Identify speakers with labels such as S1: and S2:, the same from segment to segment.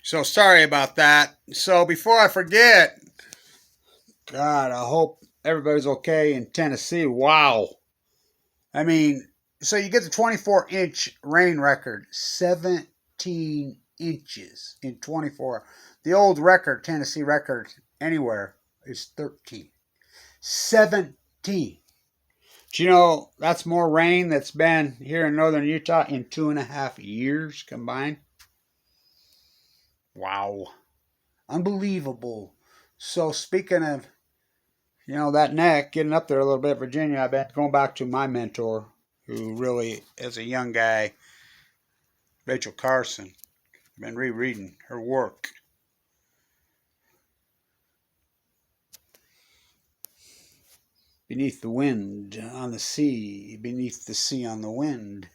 S1: So sorry about that. So before I forget, God, I hope everybody's okay in Tennessee. Wow. I mean, so you get the 24-inch rain record, 17 inches in 24. The old record, Tennessee record, anywhere is 13. 17. Do you know that's more rain that's been here in northern Utah in 2.5 years combined? Wow. Unbelievable. So speaking of, that neck, getting up there a little bit, Virginia, I bet going back to my mentor, who really, as a young guy, Rachel Carson, I've been rereading her work. Beneath the wind on the sea, beneath the sea on the wind.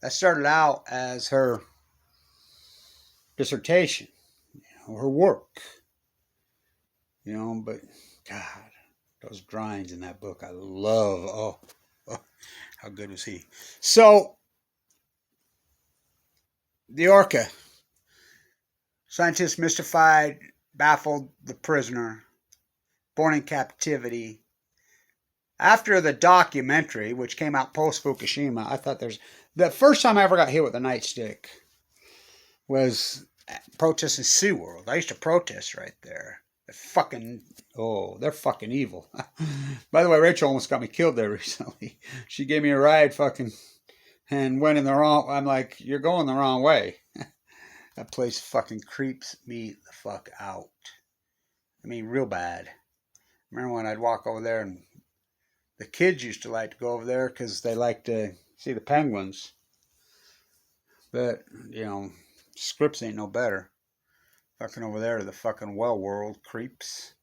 S1: That started out as her dissertation, her work. But God, those drawings in that book I love. Oh, how good was he? So, the orca. Scientists mystified, baffled the prisoner, born in captivity. After the documentary, which came out post Fukushima, I thought the first time I ever got hit with a nightstick was protesting SeaWorld. I used to protest right there. They're fucking evil. By the way, Rachel almost got me killed there recently. She gave me a ride and went in the wrong. I'm like, you're going the wrong way. That place fucking creeps me the fuck out. I mean, real bad. Remember when I'd walk over there and the kids used to like to go over there because they like to see the penguins. But, Scripps ain't no better. Fucking over there to the fucking well world, creeps.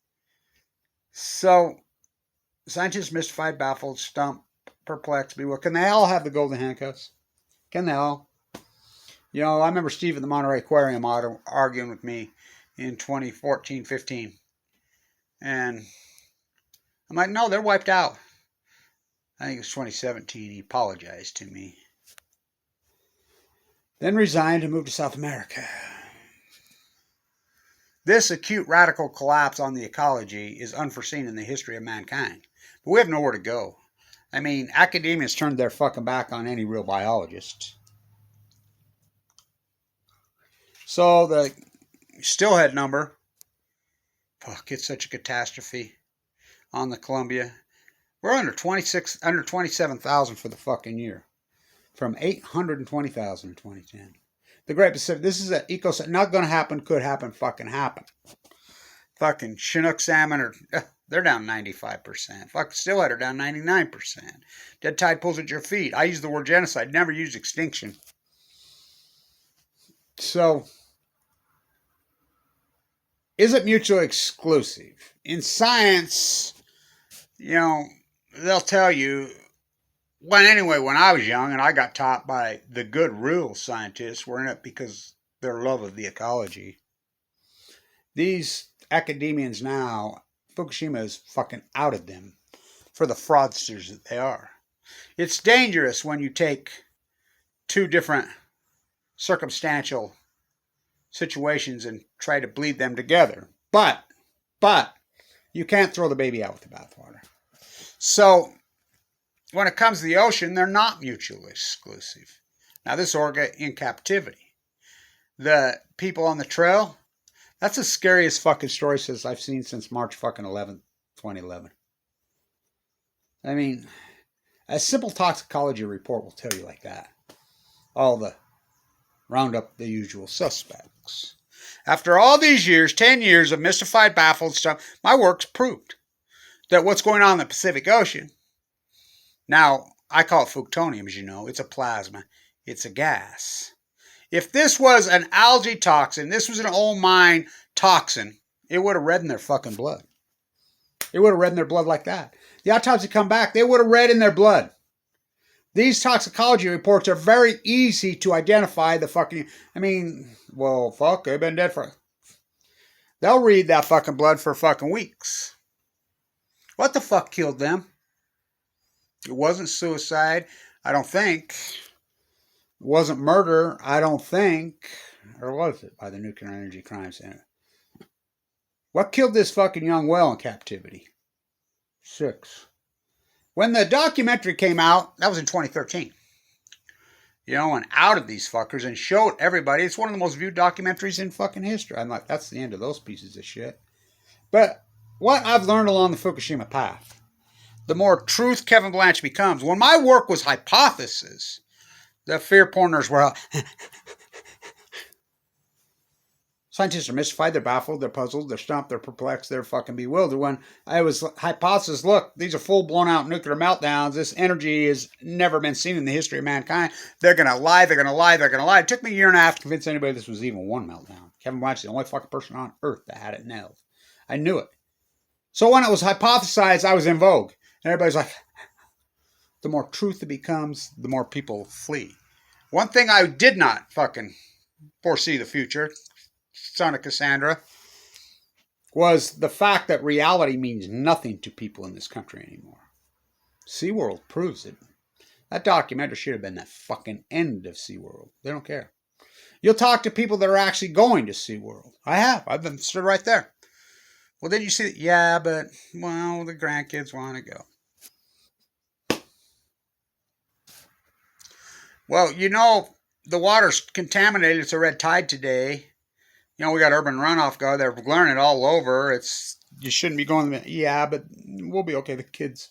S1: So, scientists mystified, baffled, stumped, perplexed, bewildered. Can they all have the golden handcuffs? Can they all? I remember Steve at the Monterey Aquarium arguing with me in 2014-15. And I'm like, no, they're wiped out. I think it was 2017. He apologized to me. Then resigned and moved to South America. This acute radical collapse on the ecology is unforeseen in the history of mankind. But we have nowhere to go. I mean, academia's turned their fucking back on any real biologist. So the Stillhead number, it's such a catastrophe on the Columbia. We're under 27,000 for the fucking year. From 820,000 in 2010. The Great Pacific, this is an ecosystem, not going to happen, could happen, fucking happen. Fucking Chinook salmon, they're down 95%. Fucking Steelhead are down 99%. Dead tide pulls at your feet. I use the word genocide, never use extinction. So, is it mutually exclusive? In science, they'll tell you, when I was young and I got taught by the good real scientists, were in it because their love of the ecology. These academians now, Fukushima has fucking outed them for the fraudsters that they are. It's dangerous when you take two different circumstantial situations and try to bleed them together. But, you can't throw the baby out with the bathwater. So, when it comes to the ocean, they're not mutually exclusive. Now, this orca in captivity. The people on the trail, that's the scariest fucking story I've seen since March fucking 11th, 2011. I mean, a simple toxicology report will tell you like that. All the round up the usual suspects. After all these years, 10 years of mystified, baffled stuff, my work's proved that what's going on in the Pacific Ocean. Now, I call it plutonium, as you know. It's a plasma. It's a gas. If this was an algae toxin, this was an old mine toxin, it would have red in their fucking blood. It would have red in their blood like that. The autopsy come back, they would have red in their blood. These toxicology reports are very easy to identify the fucking... they've been dead for... They'll read that fucking blood for fucking weeks. What the fuck killed them? It wasn't suicide, I don't think. It wasn't murder, I don't think. Or was it by the Nuclear Energy Crime Center? What killed this fucking young whale in captivity? 6. When the documentary came out, that was in 2013. And outed these fuckers and showed everybody. It's one of the most viewed documentaries in fucking history. I'm like, that's the end of those pieces of shit. But what I've learned along the Fukushima path, the more truth Kevin Blanch becomes. When my work was hypothesis, the fear porners were out. Scientists are mystified, they're baffled, they're puzzled, they're stumped, they're perplexed, they're fucking bewildered. When I was hypothesis, look, these are full blown out nuclear meltdowns. This energy has never been seen in the history of mankind. They're going to lie, they're going to lie, they're going to lie. It took me a year and a half to convince anybody this was even one meltdown. Kevin Blanch is the only fucking person on earth that had it nailed. I knew it. So when it was hypothesized, I was in vogue. And everybody's like, the more truth it becomes, the more people flee. One thing I did not fucking foresee the future, son of Cassandra, was the fact that reality means nothing to people in this country anymore. SeaWorld proves it. That documentary should have been the fucking end of SeaWorld. They don't care. You'll talk to people that are actually going to SeaWorld. I have. I've been stood right there. Well, didn't you see it? Yeah, but, well, the grandkids want to go. Well, the water's contaminated. It's a red tide today. We got urban runoff go. They're learning it all over. You shouldn't be going. Yeah, but we'll be okay. The kids.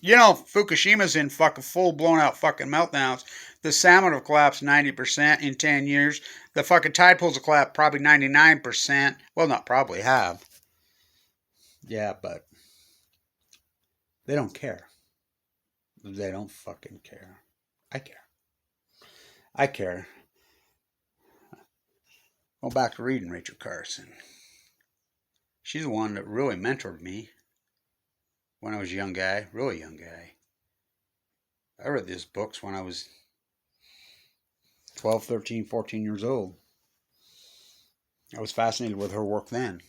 S1: Fukushima's in fucking full blown out fucking meltdowns. The salmon have collapsed 90% in 10 years. The fucking tide pools have collapsed probably 99%. Well, not probably, have. Yeah, but they don't care. They don't fucking care. I care. I care. Go back to reading Rachel Carson. She's the one that really mentored me when I was a young guy, really young guy. I read these books when I was 12, 13, 14 years old. I was fascinated with her work then.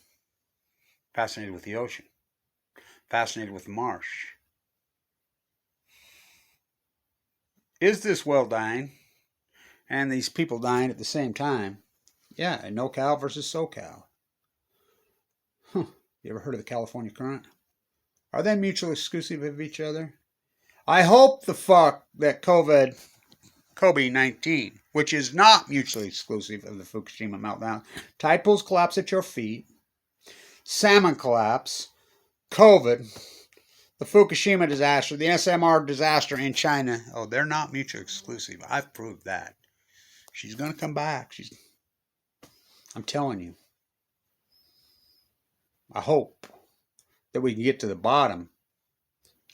S1: Fascinated with the ocean. Fascinated with the marsh. Is this whale dying? And these people dying at the same time? Yeah, NoCal versus SoCal. Huh. You ever heard of the California Current? Are they mutually exclusive of each other? I hope the fuck that COVID-19, which is not mutually exclusive of the Fukushima meltdown, tide pools collapse at your feet, salmon collapse, COVID, the Fukushima disaster, the SMR disaster in China. Oh, they're not mutually exclusive. I've proved that. She's going to come back. I'm telling you. I hope that we can get to the bottom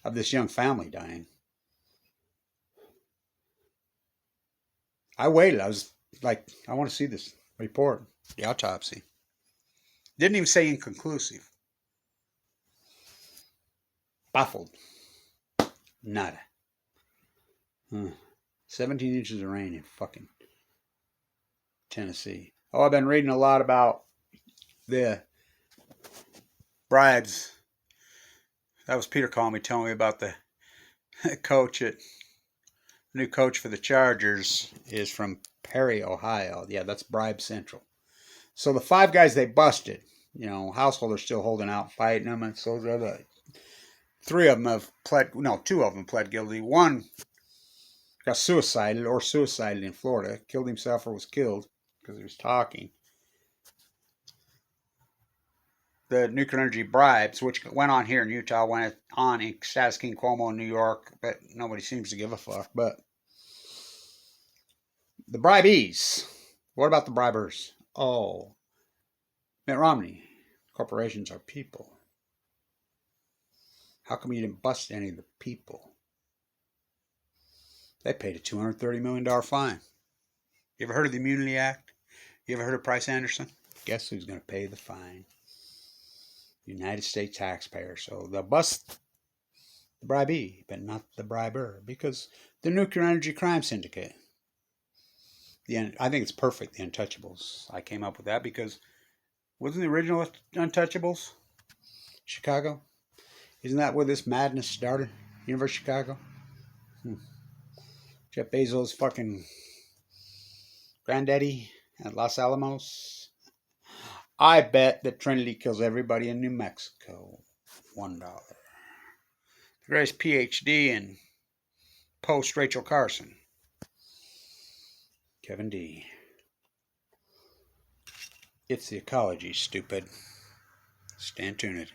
S1: of this young family dying. I waited. I was like, I want to see this report, the autopsy. Didn't even say inconclusive. Baffled. Nada. 17 inches of rain in fucking Tennessee. Oh, I've been reading a lot about the bribes. That was Peter calling me, telling me about the new coach for the Chargers is from Perry, Ohio. Yeah, that's Bribe Central. So the 5 guys they busted, householders still holding out, fighting them, and so the other 2 of them pled guilty. One got suicided in Florida, killed himself or was killed because he was talking. The nuclear energy bribes, which went on here in Utah, went on in Status King Cuomo in New York, but nobody seems to give a fuck. But the bribees, what about the bribers? Oh, Mitt Romney, corporations are people. How come you didn't bust any of the people? They paid a $230 million fine. You ever heard of the Immunity Act? You ever heard of Price Anderson? Guess who's going to pay the fine? United States taxpayer. So they'll bust the bribee, but not the briber, because the Nuclear Energy Crime Syndicate. I think it's perfect, the Untouchables. I came up with that because wasn't the original Untouchables Chicago? Isn't that where this madness started? University of Chicago? Jeff Bezos fucking Granddaddy at Los Alamos. I bet that Trinity kills everybody in New Mexico. $1. The greatest PhD in post Rachel Carson. Kevin D. It's the ecology, stupid. Stand tuned.